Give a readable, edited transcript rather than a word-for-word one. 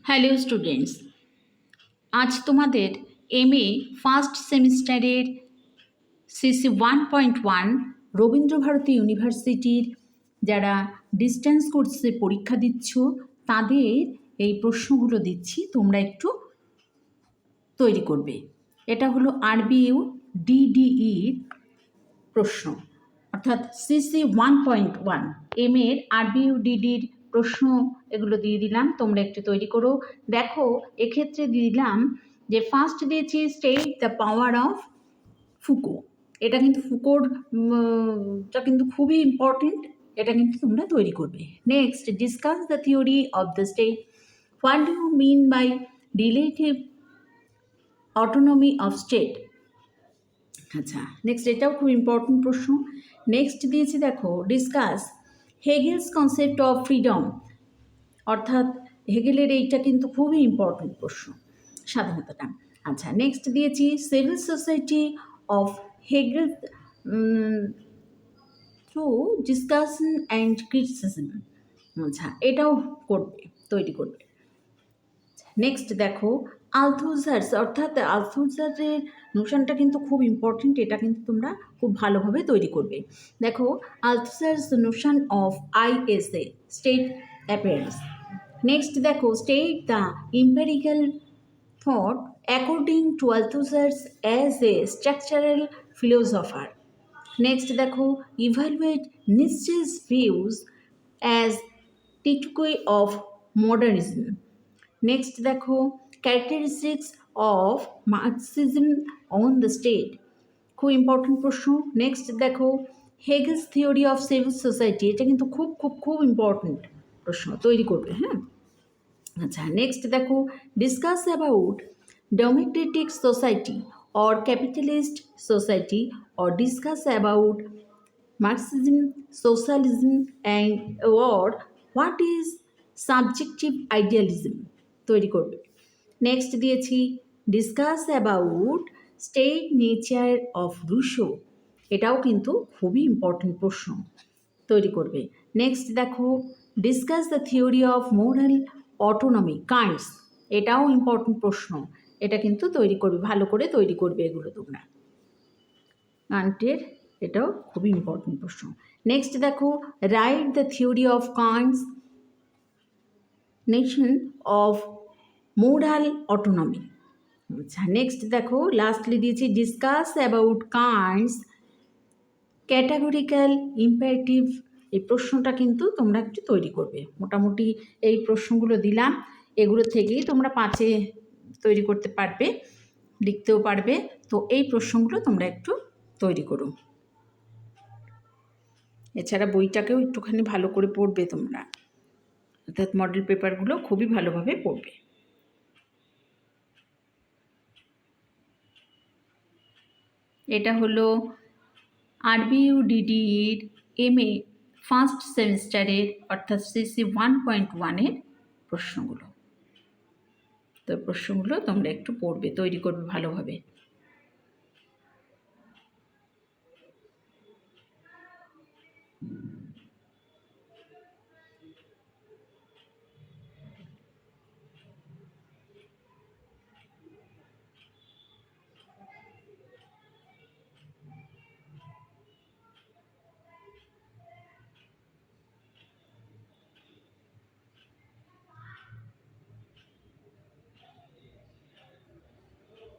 Hello students, আজ তোমাদের MA first সেমিস্টারের সিসি 1.1 রবীন্দ্রভারতী ইউনিভার্সিটির যারা ডিস্টেন্স কোর্সে পরীক্ষা দিচ্ছ তাদের এই প্রশ্নগুলো দিচ্ছি, তোমরা একটু তৈরি করবে। এটা হলো আরবিইউ ডিডিইর প্রশ্ন, অর্থাৎ সিসি 1.1 এর আরবিইউ ডিডির প্রশ্ন এগুলো দিয়ে দিলাম, তোমরা একটু তৈরি করো। দেখো এক্ষেত্রে দিয়ে দিলাম যে ফার্স্ট দিয়েছি state the power of Foucault. এটা কিন্তু ফুকোরটা কিন্তু খুবই ইম্পর্টেন্ট, এটা কিন্তু তোমরা তৈরি করবে। Next, discuss the theory of the state. What do you mean by relative autonomy of state? আচ্ছা, নেক্সট এটাও খুব ইম্পর্টেন্ট প্রশ্ন। নেক্সট দিয়েছি দেখো, discuss Hegel's concept of freedom, অর্থাৎ হেগেলের এইটা কিন্তু খুবই ইম্পর্টেন্ট প্রশ্ন, স্বাধীনতাটা। আচ্ছা, নেক্সট দিয়েছি civil society of Hegel through discussion and criticism. আচ্ছা, এটাও করবে, তৈরি করবে। নেক্সট দেখো আলথুজার্স, অর্থাৎ আলথুজারের নোশনটা কিন্তু খুব ইম্পর্টেন্ট, এটা কিন্তু তোমরা খুব ভালোভাবে তৈরি করবে। দেখো Althusser's notion of ISA, state appearance. Next দেখো state the empirical thought according to Althusser's as a structural philosopher. Next দেখো ইভালুয়েট নিশ্চেস ভিউজ অ্যাজ টিটুকুই অফ মডার্নিজম। নেক্সট দেখো characteristics of Marxism on the state, খুব important প্রশ্ন। Next দেখো Hegel's theory of civil society, এটা কিন্তু খুব খুব খুব ইম্পর্টেন্ট প্রশ্ন, তৈরি করবে। হ্যাঁ, আচ্ছা, নেক্সট দেখো discuss about democratic society or capitalist society or discuss about Marxism, socialism and or what is subjective idealism, তৈরি করবে। নেক্সট দিয়েছি discuss about state nature of Rousseau, এটাও কিন্তু খুবই ইম্পর্টেন্ট প্রশ্ন, তৈরি করবে। নেক্সট দেখো discuss the theory of moral autonomy kinds, এটাও ইম্পর্টেন্ট প্রশ্ন, এটা কিন্তু তৈরি করবে, ভালো করে তৈরি করবে এগুলো তোমরা। কান্টের এটাও খুবই ইম্পর্টেন্ট প্রশ্ন। নেক্সট দেখো write the theory of kinds nation of moral autonomy. আচ্ছা, নেক্সট দেখো লাস্টলি দিয়েছি discuss about kinds categorical imperative, এই প্রশ্নটা কিন্তু তোমরা একটু তৈরি করবে। মোটামুটি এই প্রশ্নগুলো দিলাম, এগুলো থেকেই তোমরা 5-এ তৈরি করতে পারবে, লিখতেও পারবে। তো এই প্রশ্নগুলো তোমরা একটু তৈরি করো। এছাড়া বইটাকেও একটুখানি ভালো করে পড়বে তোমরা, অর্থাৎ মডেল পেপারগুলো খুবই ভালোভাবে পড়বে। এটা হলো আরবিইউ ডিডির এমএ ফার্স্ট সেমিস্টারের অর্থাৎ সিসি 1.1-এর প্রশ্নগুলো। তো প্রশ্নগুলো তোমরা একটু পড়বে, তৈরি করবে ভালোভাবে।